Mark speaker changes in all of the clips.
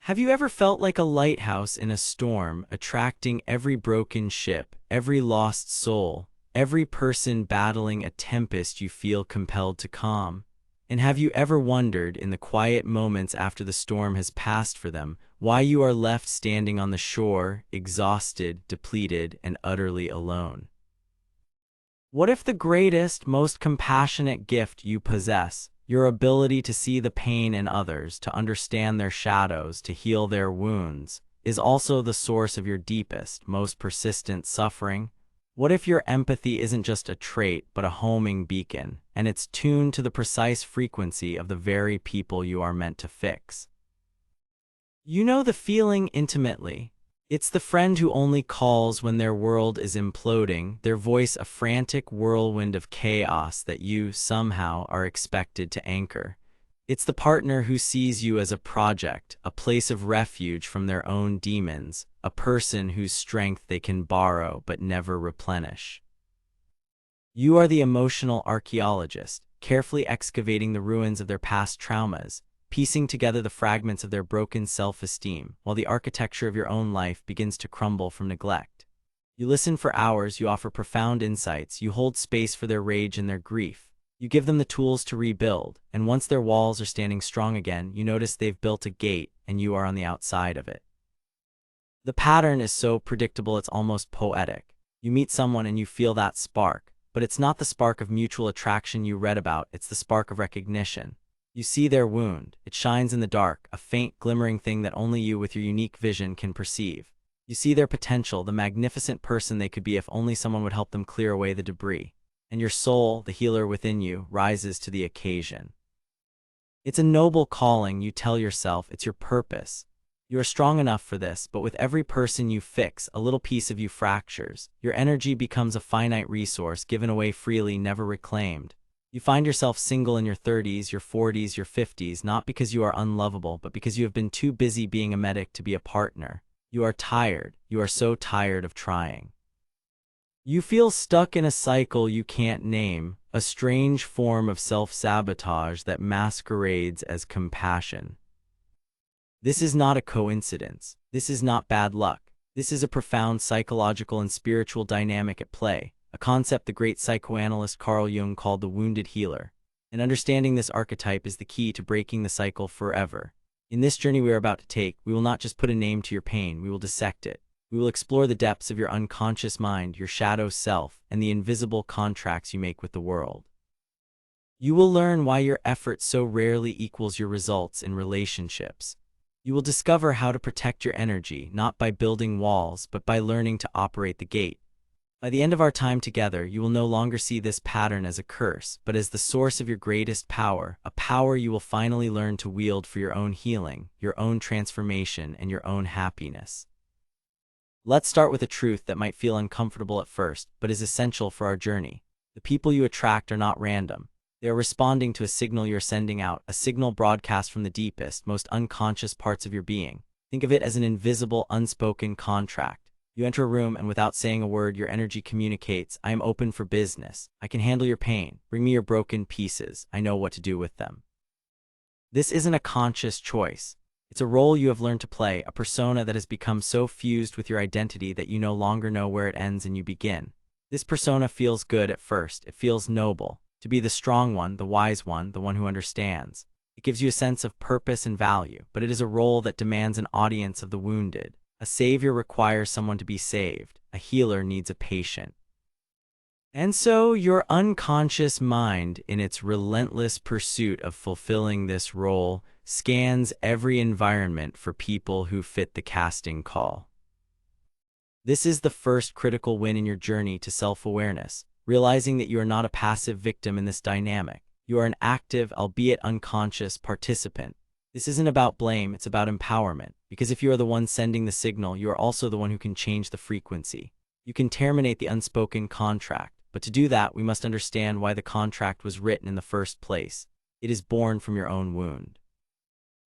Speaker 1: Have you ever felt like a lighthouse in a storm, attracting every broken ship, every lost soul, every person battling a tempest you feel compelled to calm? And have you ever wondered, in the quiet moments after the storm has passed for them, why you are left standing on the shore, exhausted, depleted, and utterly alone? What if the greatest, most compassionate gift you possess, your ability to see the pain in others, to understand their shadows, to heal their wounds, is also the source of your deepest, most persistent suffering? What if your empathy isn't just a trait, but a homing beacon, and it's tuned to the precise frequency of the very people you are meant to fix? You know the feeling intimately. It's the friend who only calls when their world is imploding, their voice a frantic whirlwind of chaos that you, somehow, are expected to anchor. It's the partner who sees you as a project, a place of refuge from their own demons, a person whose strength they can borrow but never replenish. You are the emotional archaeologist, carefully excavating the ruins of their past traumas, piecing together the fragments of their broken self-esteem, while the architecture of your own life begins to crumble from neglect. You listen for hours, you offer profound insights, you hold space for their rage and their grief. You give them the tools to rebuild, and once their walls are standing strong again, you notice they've built a gate, and you are on the outside of it. The pattern is so predictable it's almost poetic. You meet someone and you feel that spark, but it's not the spark of mutual attraction you read about, it's the spark of recognition. You see their wound. It shines in the dark, a faint, glimmering thing that only you with your unique vision can perceive. You see their potential, the magnificent person they could be if only someone would help them clear away the debris. And your soul, the healer within you, rises to the occasion. It's a noble calling, you tell yourself, it's your purpose. You are strong enough for this, but with every person you fix, a little piece of you fractures. Your energy becomes a finite resource, given away freely, never reclaimed. You find yourself single in your 30s, your 40s, your 50s, not because you are unlovable, but because you have been too busy being a medic to be a partner. You are tired. You are so tired of trying. You feel stuck in a cycle you can't name, a strange form of self-sabotage that masquerades as compassion. This is not a coincidence. This is not bad luck. This is a profound psychological and spiritual dynamic at play, a concept the great psychoanalyst Carl Jung called the wounded healer. And understanding this archetype is the key to breaking the cycle forever. In this journey we are about to take, we will not just put a name to your pain, we will dissect it. We will explore the depths of your unconscious mind, your shadow self, and the invisible contracts you make with the world. You will learn why your effort so rarely equals your results in relationships. You will discover how to protect your energy, not by building walls, but by learning to operate the gate. By the end of our time together, you will no longer see this pattern as a curse, but as the source of your greatest power, a power you will finally learn to wield for your own healing, your own transformation, and your own happiness. Let's start with a truth that might feel uncomfortable at first, but is essential for our journey. The people you attract are not random. They are responding to a signal you're sending out, a signal broadcast from the deepest, most unconscious parts of your being. Think of it as an invisible, unspoken contract. You enter a room and without saying a word, your energy communicates, I am open for business. I can handle your pain. Bring me your broken pieces. I know what to do with them. This isn't a conscious choice. It's a role you have learned to play, a persona that has become so fused with your identity that you no longer know where it ends and you begin. This persona feels good at first. It feels noble. To be the strong one, the wise one, the one who understands. It gives you a sense of purpose and value, but it is a role that demands an audience of the wounded. A savior requires someone to be saved. A healer needs a patient. And so your unconscious mind, in its relentless pursuit of fulfilling this role, scans every environment for people who fit the casting call. This is the first critical win in your journey to self-awareness, realizing that you are not a passive victim in this dynamic. You are an active, albeit unconscious, participant. This isn't about blame, it's about empowerment. Because if you are the one sending the signal, you are also the one who can change the frequency. You can terminate the unspoken contract, but to do that, we must understand why the contract was written in the first place. It is born from your own wound.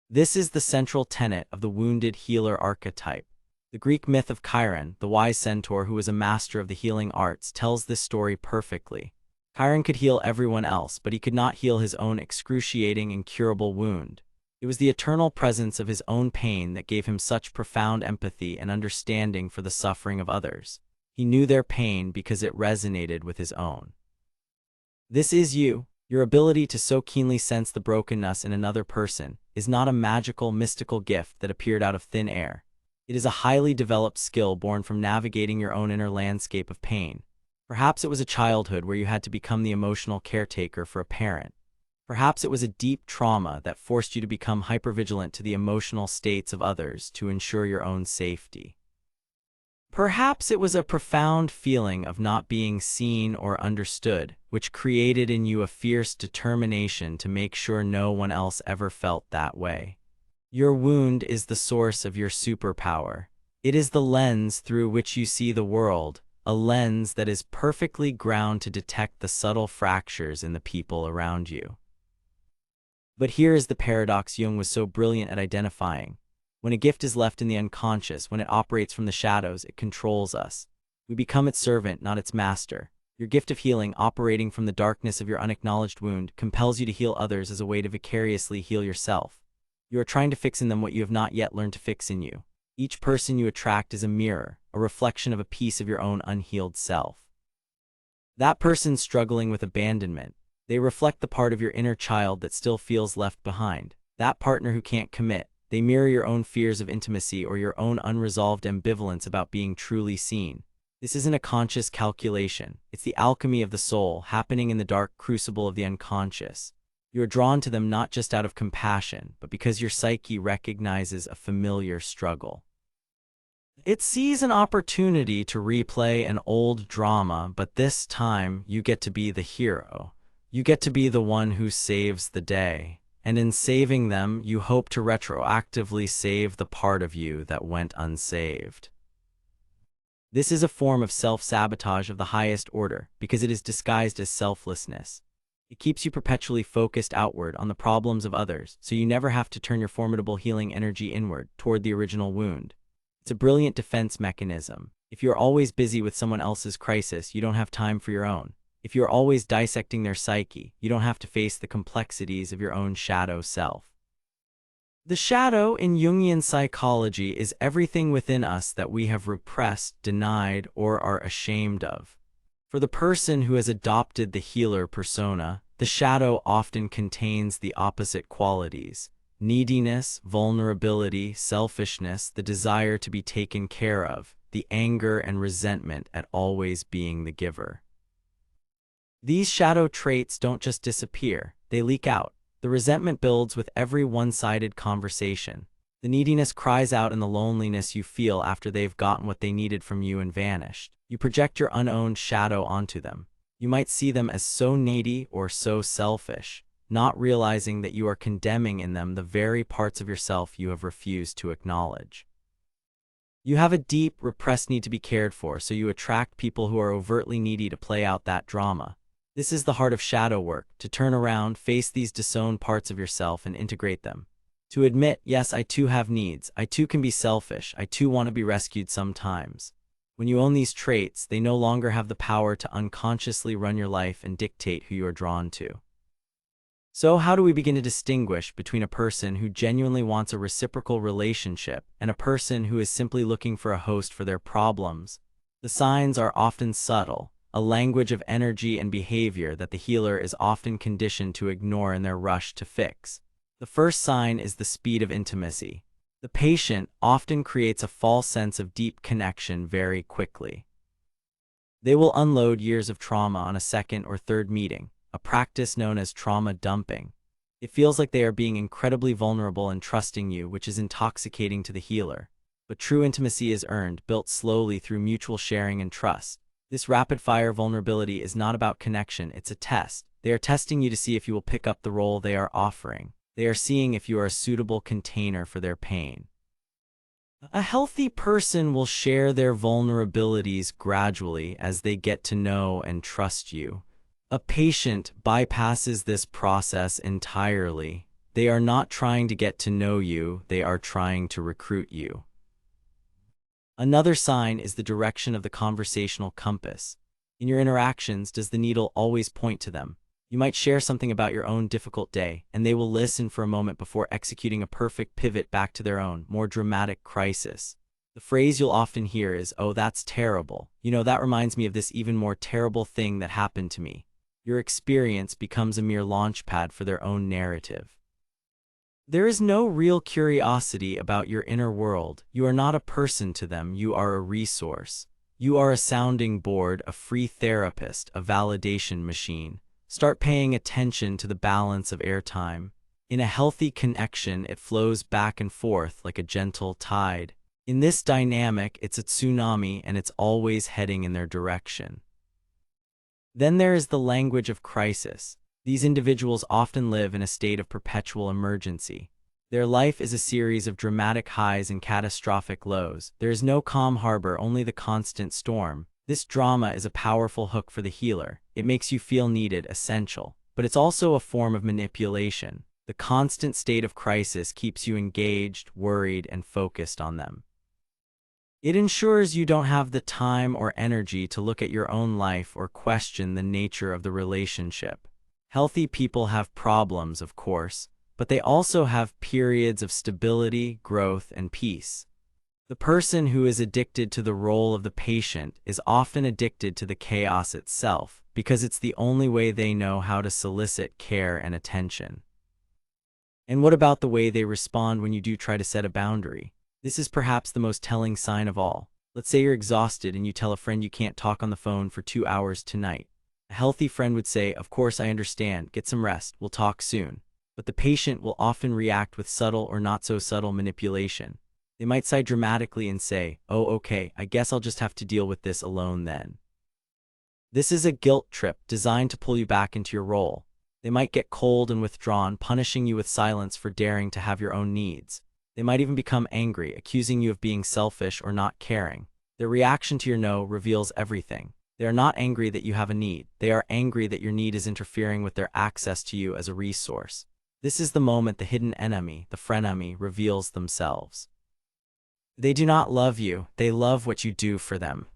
Speaker 1: This is the central tenet of the wounded healer archetype. The Greek myth of Chiron, the wise centaur who was a master of the healing arts, tells this story perfectly. Chiron could heal everyone else, but he could not heal his own excruciating, incurable wound. It It was the eternal presence of his own pain that gave him such profound empathy and understanding for the suffering of others. He knew their pain because it resonated with his own. This is you. Your ability to so keenly sense the brokenness in another person is not a magical, mystical gift that appeared out of thin air. It is a highly developed skill born from navigating your own inner landscape of pain. Perhaps it was a childhood where you had to become the emotional caretaker for a parent. Perhaps it was a deep trauma that forced you to become hypervigilant to the emotional states of others to ensure your own safety. Perhaps it was a profound feeling of not being seen or understood, which created in you a fierce determination to make sure no one else ever felt that way. Your wound is the source of your superpower. It is the lens through which you see the world, a lens that is perfectly ground to detect the subtle fractures in the people around you. But here is the paradox Jung was so brilliant at identifying. When a gift is left in the unconscious, when it operates from the shadows, it controls us. We become its servant, not its master. Your gift of healing, operating from the darkness of your unacknowledged wound, compels you to heal others as a way to vicariously heal yourself. You are trying to fix in them what you have not yet learned to fix in you. Each person you attract is a mirror, a reflection of a piece of your own unhealed self. That person struggling with abandonment, they reflect the part of your inner child that still feels left behind. That partner who can't commit, they mirror your own fears of intimacy or your own unresolved ambivalence about being truly seen. This isn't a conscious calculation. It's the alchemy of the soul happening in the dark crucible of the unconscious. You are drawn to them not just out of compassion, but because your psyche recognizes a familiar struggle. It sees an opportunity to replay an old drama, but this time you get to be the hero. You get to be the one who saves the day. And in saving them, you hope to retroactively save the part of you that went unsaved. This is a form of self-sabotage of the highest order because it is disguised as selflessness. It keeps you perpetually focused outward on the problems of others, so you never have to turn your formidable healing energy inward toward the original wound. It's a brilliant defense mechanism. If you're always busy with someone else's crisis, you don't have time for your own. If you're always dissecting their psyche, you don't have to face the complexities of your own shadow self. The shadow in Jungian psychology is everything within us that we have repressed, denied, or are ashamed of. For the person who has adopted the healer persona, the shadow often contains the opposite qualities: neediness, vulnerability, selfishness, the desire to be taken care of, the anger and resentment at always being the giver. These shadow traits don't just disappear, they leak out. The resentment builds with every one-sided conversation. The neediness cries out in the loneliness you feel after they've gotten what they needed from you and vanished. You project your unowned shadow onto them. You might see them as so needy or so selfish, not realizing that you are condemning in them the very parts of yourself you have refused to acknowledge. You have a deep, repressed need to be cared for, so you attract people who are overtly needy to play out that drama. This is the heart of shadow work, to turn around, face these disowned parts of yourself and integrate them. To admit, yes, I too have needs, I too can be selfish, I too want to be rescued sometimes. When you own these traits, they no longer have the power to unconsciously run your life and dictate who you are drawn to. So how do we begin to distinguish between a person who genuinely wants a reciprocal relationship and a person who is simply looking for a host for their problems? The signs are often subtle, a language of energy and behavior that the healer is often conditioned to ignore in their rush to fix. The first sign is the speed of intimacy. The patient often creates a false sense of deep connection very quickly. They will unload years of trauma on a second or third meeting, a practice known as trauma dumping. It feels like they are being incredibly vulnerable and trusting you, which is intoxicating to the healer. But true intimacy is earned, built slowly through mutual sharing and trust. This rapid-fire vulnerability is not about connection, it's a test. They are testing you to see if you will pick up the role they are offering. They are seeing if you are a suitable container for their pain. A healthy person will share their vulnerabilities gradually as they get to know and trust you. A patient bypasses this process entirely. They are not trying to get to know you, they are trying to recruit you. Another sign is the direction of the conversational compass. In your interactions, does the needle always point to them? You might share something about your own difficult day, and they will listen for a moment before executing a perfect pivot back to their own, more dramatic crisis. The phrase you'll often hear is, "Oh, that's terrible. You know, that reminds me of this even more terrible thing that happened to me." Your experience becomes a mere launchpad for their own narrative. There is no real curiosity about your inner world. You are not a person to them, you are a resource. You are a sounding board, a free therapist, a validation machine. Start paying attention to the balance of airtime. In a healthy connection, it flows back and forth like a gentle tide. In this dynamic, it's a tsunami and it's always heading in their direction. Then there is the language of crisis. These individuals often live in a state of perpetual emergency. Their life is a series of dramatic highs and catastrophic lows. There is no calm harbor, only the constant storm. This drama is a powerful hook for the healer. It makes you feel needed, essential. But it's also a form of manipulation. The constant state of crisis keeps you engaged, worried, and focused on them. It ensures you don't have the time or energy to look at your own life or question the nature of the relationship. Healthy people have problems, of course, but they also have periods of stability, growth, and peace. The person who is addicted to the role of the patient is often addicted to the chaos itself, because it's the only way they know how to solicit care and attention. And what about the way they respond when you do try to set a boundary? This is perhaps the most telling sign of all. Let's say you're exhausted and you tell a friend you can't talk on the phone for 2 hours tonight. A healthy friend would say, "Of course I understand, get some rest, we'll talk soon." But the patient will often react with subtle or not so subtle manipulation. They might sigh dramatically and say, "Oh, okay, I guess I'll just have to deal with this alone then." This is a guilt trip designed to pull you back into your role. They might get cold and withdrawn, punishing you with silence for daring to have your own needs. They might even become angry, accusing you of being selfish or not caring. Their reaction to your no reveals everything. They are not angry that you have a need. They are angry that your need is interfering with their access to you as a resource. This is the moment the hidden enemy, the frenemy, reveals themselves. They do not love you, they love what you do for them.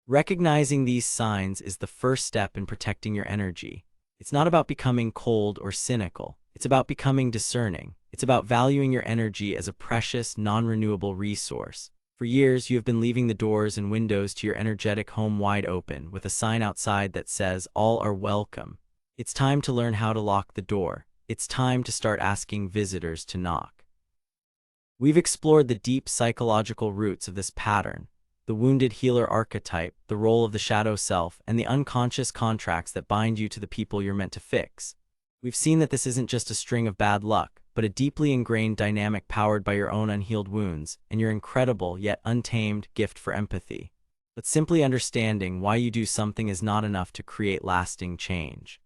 Speaker 1: Recognizing these signs is the first step in protecting your energy. It's not about becoming cold or cynical. It's about becoming discerning. It's about valuing your energy as a precious, non-renewable resource. For years, you have been leaving the doors and windows to your energetic home wide open, with a sign outside that says, "All are welcome." It's time to learn how to lock the door. It's time to start asking visitors to knock. We've explored the deep psychological roots of this pattern, the wounded healer archetype, the role of the shadow self, and the unconscious contracts that bind you to the people you're meant to fix. We've seen that this isn't just a string of bad luck, but a deeply ingrained dynamic powered by your own unhealed wounds and your incredible yet untamed gift for empathy. But simply understanding why you do something is not enough to create lasting change.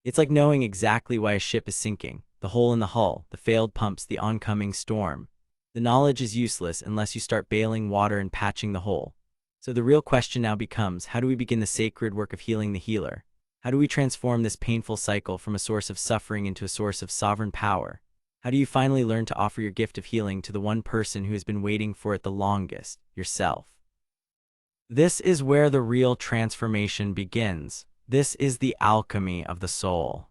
Speaker 1: It's like knowing exactly why a ship is sinking, the hole in the hull, the failed pumps, the oncoming storm. The knowledge is useless unless you start bailing water and patching the hole. So the real question now becomes, how do we begin the sacred work of healing the healer? How do we transform this painful cycle from a source of suffering into a source of sovereign power? How do you finally learn to offer your gift of healing to the one person who has been waiting for it the longest, yourself? This is where the real transformation begins. This is the alchemy of the soul.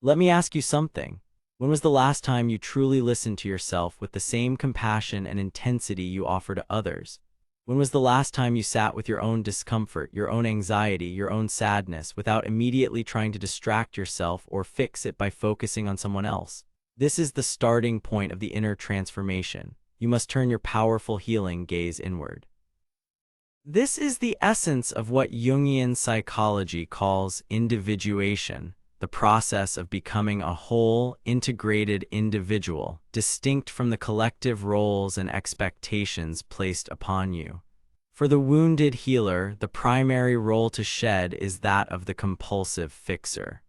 Speaker 1: Let me ask you something. When was the last time you truly listened to yourself with the same compassion and intensity you offer to others? When was the last time you sat with your own discomfort, your own anxiety, your own sadness, without immediately trying to distract yourself or fix it by focusing on someone else? This is the starting point of the inner transformation. You must turn your powerful healing gaze inward. This is the essence of what Jungian psychology calls individuation, the process of becoming a whole, integrated individual, distinct from the collective roles and expectations placed upon you. For the wounded healer, the primary role to shed is that of the compulsive fixer.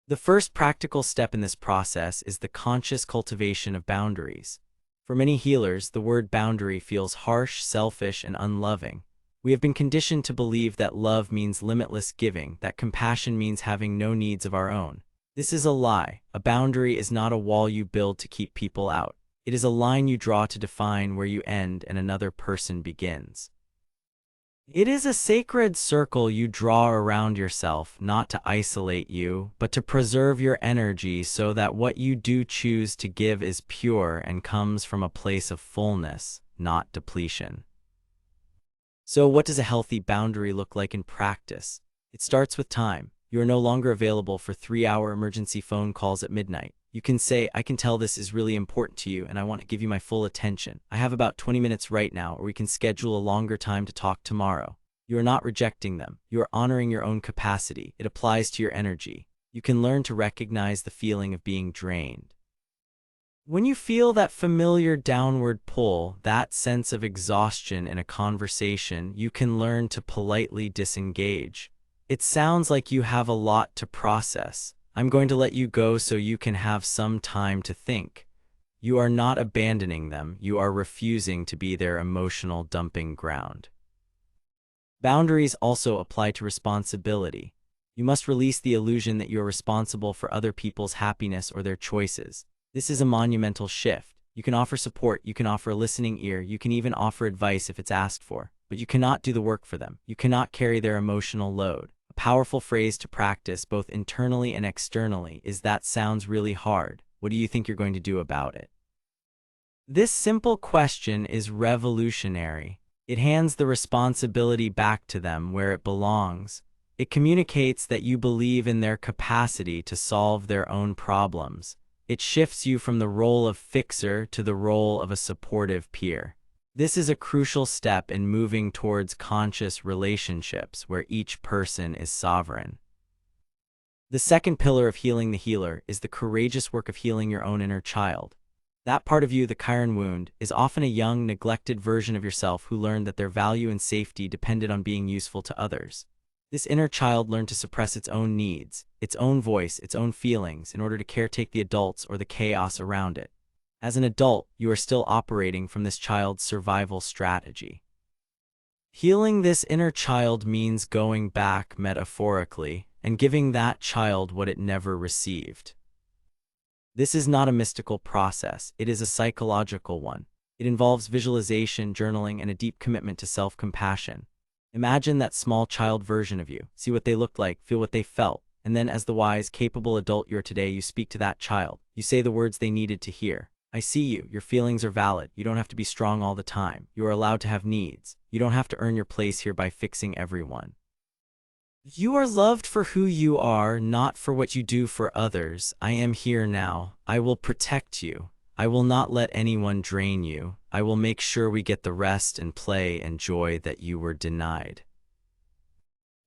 Speaker 1: The first practical step in this process is the conscious cultivation of boundaries. For many healers, the word boundary feels harsh, selfish, and unloving. We have been conditioned to believe that love means limitless giving, that compassion means having no needs of our own. This is a lie. A boundary is not a wall you build to keep people out. It is a line you draw to define where you end and another person begins. It is a sacred circle you draw around yourself, not to isolate you, but to preserve your energy so that what you do choose to give is pure and comes from a place of fullness, not depletion. So what does a healthy boundary look like in practice? It starts with time. You are no longer available for 3-hour emergency phone calls at midnight. You can say, I can tell this is really important to you and I want to give you my full attention. I have about 20 minutes right now, or we can schedule a longer time to talk tomorrow. You are not rejecting them. You are honoring your own capacity. It applies to your energy. You can learn to recognize the feeling of being drained. When you feel that familiar downward pull, that sense of exhaustion in a conversation, you can learn to politely disengage. It sounds like you have a lot to process. I'm going to let you go so you can have some time to think. You are not abandoning them. You are refusing to be their emotional dumping ground. Boundaries also apply to responsibility. You must release the illusion that you are responsible for other people's happiness or their choices. This is a monumental shift. You can offer support, you can offer a listening ear, you can even offer advice if it's asked for, but you cannot do the work for them. You cannot carry their emotional load. A powerful phrase to practice both internally and externally is, that sounds really hard. What do you think you're going to do about it? This simple question is revolutionary. It hands the responsibility back to them where it belongs. It communicates that you believe in their capacity to solve their own problems. It shifts you from the role of fixer to the role of a supportive peer. This is a crucial step in moving towards conscious relationships where each person is sovereign. The second pillar of healing the healer is the courageous work of healing your own inner child. That part of you, the Chiron wound, is often a young, neglected version of yourself who learned that their value and safety depended on being useful to others. This inner child learned to suppress its own needs, its own voice, its own feelings in order to caretake the adults or the chaos around it. As an adult, you are still operating from this child's survival strategy. Healing this inner child means going back, metaphorically, and giving that child what it never received. This is not a mystical process, it is a psychological one. It involves visualization, journaling, and a deep commitment to self-compassion. Imagine that small child version of you. See what they looked like, feel what they felt, and then as the wise, capable adult you are today, you speak to that child. You say the words they needed to hear. I see you. Your feelings are valid. You don't have to be strong all the time. You are allowed to have needs. You don't have to earn your place here by fixing everyone. You are loved for who you are, not for what you do for others. I am here now. I will protect you. I will not let anyone drain you. I will make sure we get the rest and play and joy that you were denied.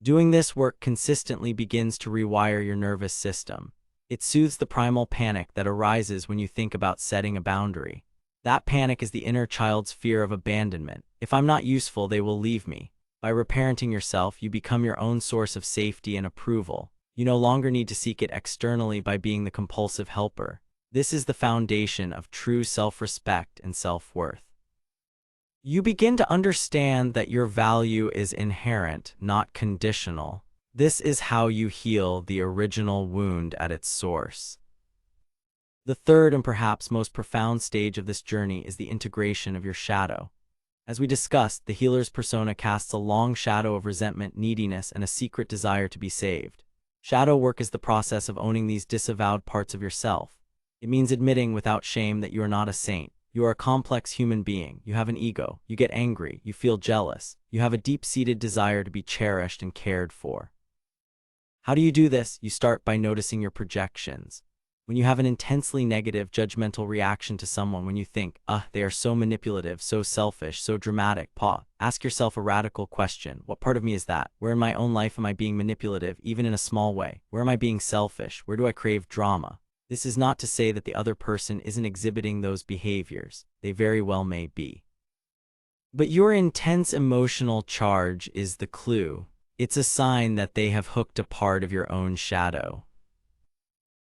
Speaker 1: Doing this work consistently begins to rewire your nervous system. It soothes the primal panic that arises when you think about setting a boundary. That panic is the inner child's fear of abandonment. If I'm not useful, they will leave me. By reparenting yourself, you become your own source of safety and approval. You no longer need to seek it externally by being the compulsive helper. This is the foundation of true self-respect and self-worth. You begin to understand that your value is inherent, not conditional. This is how you heal the original wound at its source. The third and perhaps most profound stage of this journey is the integration of your shadow. As we discussed, the healer's persona casts a long shadow of resentment, neediness, and a secret desire to be saved. Shadow work is the process of owning these disavowed parts of yourself. It means admitting without shame that you are not a saint. You are a complex human being. You have an ego. You get angry. You feel jealous. You have a deep-seated desire to be cherished and cared for. How do you do this? You start by noticing your projections. When you have an intensely negative, judgmental reaction to someone, when you think, they are so manipulative, so selfish, so dramatic, ask yourself a radical question. What part of me is that? Where in my own life am I being manipulative, even in a small way? Where am I being selfish? Where do I crave drama? This is not to say that the other person isn't exhibiting those behaviors. They very well may be. But your intense emotional charge is the clue. It's a sign that they have hooked a part of your own shadow.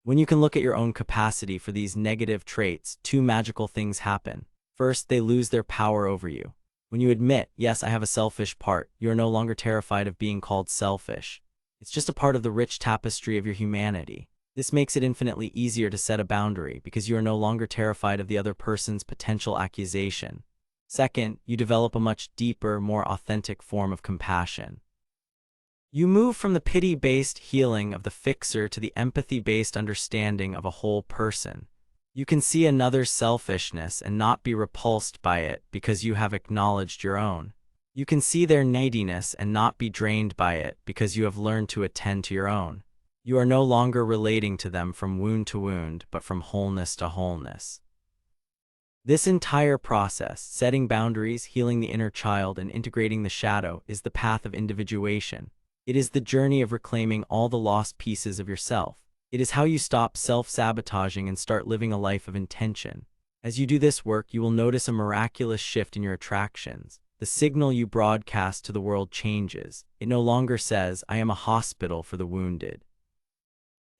Speaker 1: When you can look at your own capacity for these negative traits, two magical things happen. First, they lose their power over you. When you admit, yes, I have a selfish part, you are no longer terrified of being called selfish. It's just a part of the rich tapestry of your humanity. This makes it infinitely easier to set a boundary because you are no longer terrified of the other person's potential accusation. Second, you develop a much deeper, more authentic form of compassion. You move from the pity-based healing of the fixer to the empathy-based understanding of a whole person. You can see another's selfishness and not be repulsed by it because you have acknowledged your own. You can see their neediness and not be drained by it because you have learned to attend to your own. You are no longer relating to them from wound to wound, but from wholeness to wholeness. This entire process, setting boundaries, healing the inner child, and integrating the shadow, is the path of individuation. It is the journey of reclaiming all the lost pieces of yourself. It is how you stop self-sabotaging and start living a life of intention. As you do this work, you will notice a miraculous shift in your attractions. The signal you broadcast to the world changes. It no longer says, "I am a hospital for the wounded."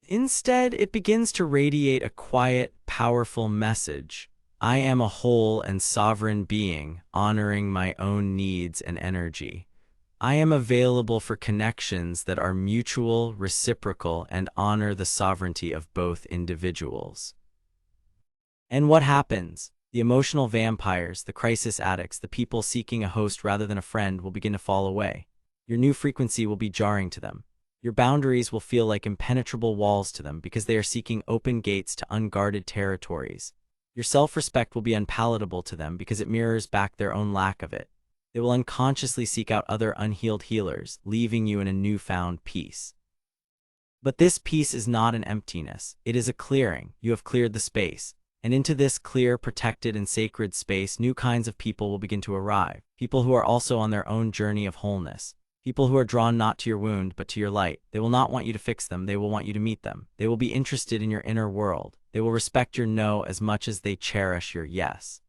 Speaker 1: Instead, it begins to radiate a quiet, powerful message. "I am a whole and sovereign being, honoring my own needs and energy. I am available for connections that are mutual, reciprocal, and honor the sovereignty of both individuals." And what happens? The emotional vampires, the crisis addicts, the people seeking a host rather than a friend will begin to fall away. Your new frequency will be jarring to them. Your boundaries will feel like impenetrable walls to them because they are seeking open gates to unguarded territories. Your self-respect will be unpalatable to them because it mirrors back their own lack of it. They will unconsciously seek out other unhealed healers, leaving you in a newfound peace. But this peace is not an emptiness. It is a clearing. You have cleared the space. And into this clear, protected, and sacred space, new kinds of people will begin to arrive. People who are also on their own journey of wholeness. People who are drawn not to your wound, but to your light. They will not want you to fix them. They will want you to meet them. They will be interested in your inner world. They will respect your no as much as they cherish your yes.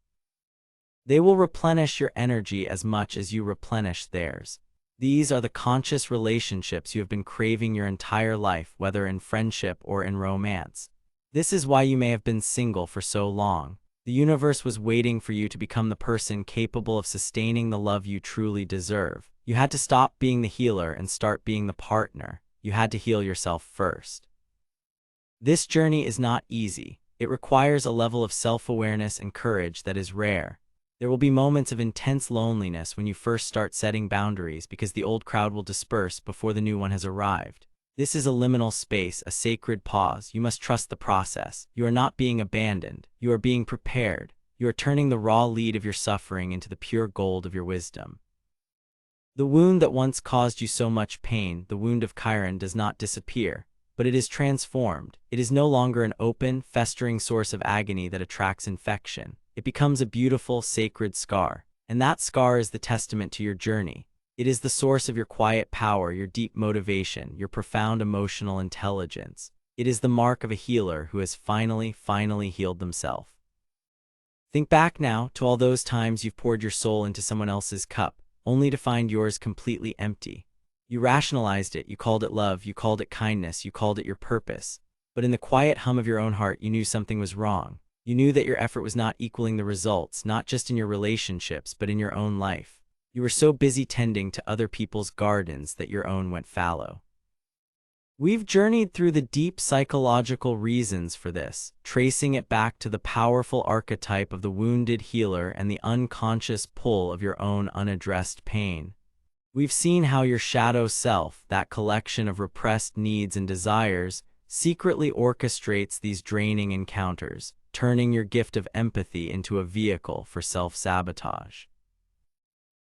Speaker 1: They will replenish your energy as much as you replenish theirs. These are the conscious relationships you have been craving your entire life, whether in friendship or in romance. This is why you may have been single for so long. The universe was waiting for you to become the person capable of sustaining the love you truly deserve. You had to stop being the healer and start being the partner. You had to heal yourself first. This journey is not easy. It requires a level of self-awareness and courage that is rare. There will be moments of intense loneliness when you first start setting boundaries because the old crowd will disperse before the new one has arrived. This is a liminal space, a sacred pause. You must trust the process. You are not being abandoned. You are being prepared. You are turning the raw lead of your suffering into the pure gold of your wisdom. The wound that once caused you so much pain, the wound of Chiron, does not disappear, but it is transformed. It is no longer an open, festering source of agony that attracts infection. It becomes a beautiful, sacred scar, and that scar is the testament to your journey. It is the source of your quiet power, your deep motivation, your profound emotional intelligence. It is the mark of a healer who has finally healed themselves. Think back now to all those times you've poured your soul into someone else's cup, only to find yours completely empty. You rationalized it, you called it love, you called it kindness, you called it your purpose. But in the quiet hum of your own heart, you knew something was wrong. You knew that your effort was not equaling the results, not just in your relationships, but in your own life. You were so busy tending to other people's gardens that your own went fallow. We've journeyed through the deep psychological reasons for this, tracing it back to the powerful archetype of the wounded healer and the unconscious pull of your own unaddressed pain. We've seen how your shadow self, that collection of repressed needs and desires, secretly orchestrates these draining encounters, turning your gift of empathy into a vehicle for self-sabotage.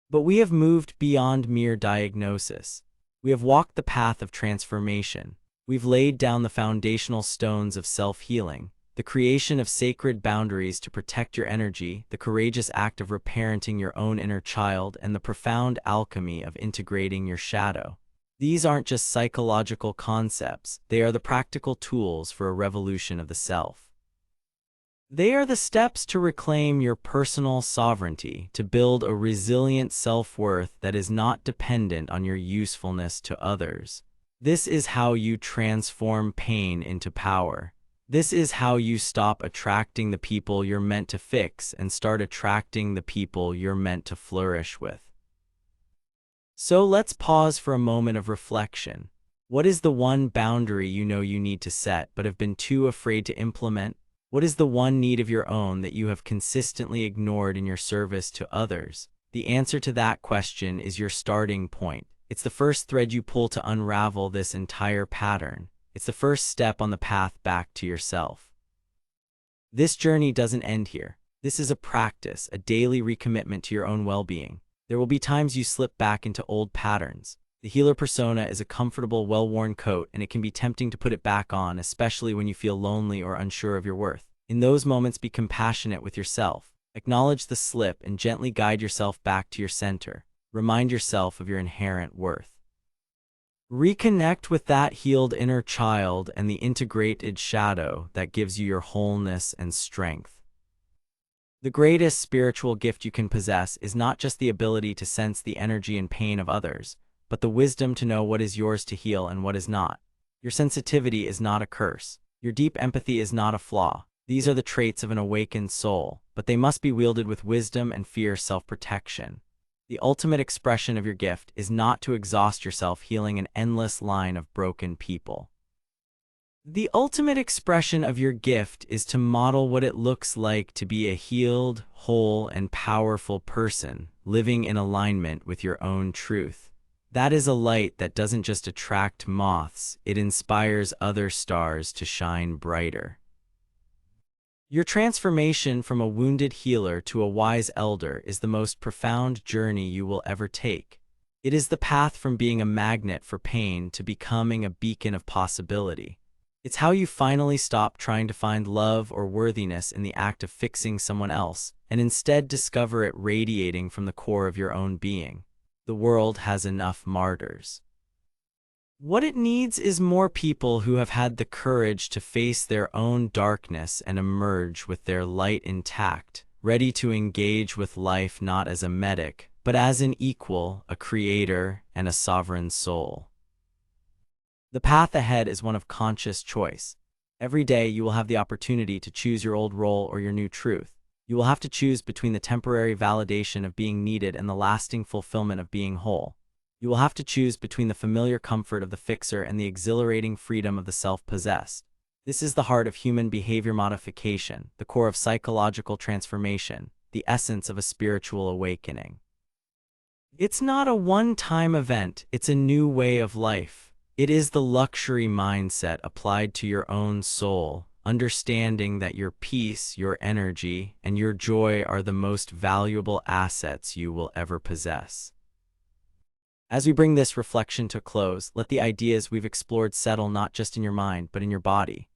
Speaker 1: But we have moved beyond mere diagnosis. We have walked the path of transformation. We've laid down the foundational stones of self-healing, the creation of sacred boundaries to protect your energy, the courageous act of reparenting your own inner child, and the profound alchemy of integrating your shadow. These aren't just psychological concepts, they are the practical tools for a revolution of the self. They are the steps to reclaim your personal sovereignty, to build a resilient self-worth that is not dependent on your usefulness to others. This is how you transform pain into power. This is how you stop attracting the people you're meant to fix and start attracting the people you're meant to flourish with. So let's pause for a moment of reflection. What is the one boundary you know you need to set but have been too afraid to implement? What is the one need of your own that you have consistently ignored in your service to others? The answer to that question is your starting point. It's the first thread you pull to unravel this entire pattern. It's the first step on the path back to yourself. This journey doesn't end here. This is a practice, a daily recommitment to your own well-being. There will be times you slip back into old patterns. The healer persona is a comfortable, well-worn coat, and it can be tempting to put it back on, especially when you feel lonely or unsure of your worth. In those moments, be compassionate with yourself. Acknowledge the slip and gently guide yourself back to your center. Remind yourself of your inherent worth. Reconnect with that healed inner child and the integrated shadow that gives you your wholeness and strength. The greatest spiritual gift you can possess is not just the ability to sense the energy and pain of others, but the wisdom to know what is yours to heal and what is not. Your sensitivity is not a curse. Your deep empathy is not a flaw. These are the traits of an awakened soul, but they must be wielded with wisdom and fierce self-protection. The ultimate expression of your gift is not to exhaust yourself healing an endless line of broken people. The ultimate expression of your gift is to model what it looks like to be a healed, whole, and powerful person, living in alignment with your own truth. That is a light that doesn't just attract moths, it inspires other stars to shine brighter. Your transformation from a wounded healer to a wise elder is the most profound journey you will ever take. It is the path from being a magnet for pain to becoming a beacon of possibility. It's how you finally stop trying to find love or worthiness in the act of fixing someone else, and instead discover it radiating from the core of your own being. The world has enough martyrs. What it needs is more people who have had the courage to face their own darkness and emerge with their light intact, ready to engage with life not as a medic, but as an equal, a creator, and a sovereign soul. The path ahead is one of conscious choice. Every day you will have the opportunity to choose your old role or your new truth. You will have to choose between the temporary validation of being needed and the lasting fulfillment of being whole. You will have to choose between the familiar comfort of the fixer and the exhilarating freedom of the self-possessed. This is the heart of human behavior modification, the core of psychological transformation, the essence of a spiritual awakening. It's not a one-time event, it's a new way of life. It is the luxury mindset applied to your own soul, understanding that your peace, your energy, and your joy are the most valuable assets you will ever possess. As we bring this reflection to a close, let the ideas we've explored settle not just in your mind, but in your body.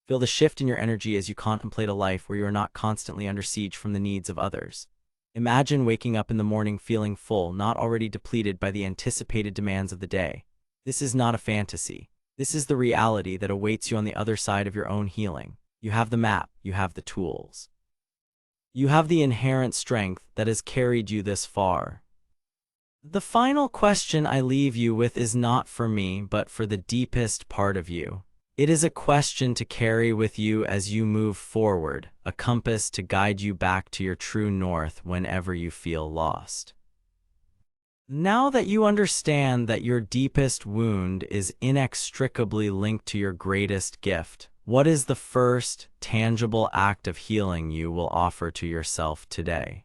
Speaker 1: Feel the shift in your energy as you contemplate a life where you are not constantly under siege from the needs of others. Imagine waking up in the morning feeling full, not already depleted by the anticipated demands of the day. This is not a fantasy. This is the reality that awaits you on the other side of your own healing. You have the map, you have the tools. You have the inherent strength that has carried you this far. The final question I leave you with is not for me, but for the deepest part of you. It is a question to carry with you as you move forward, a compass to guide you back to your true north whenever you feel lost. Now that you understand that your deepest wound is inextricably linked to your greatest gift, what is the first, tangible act of healing you will offer to yourself today?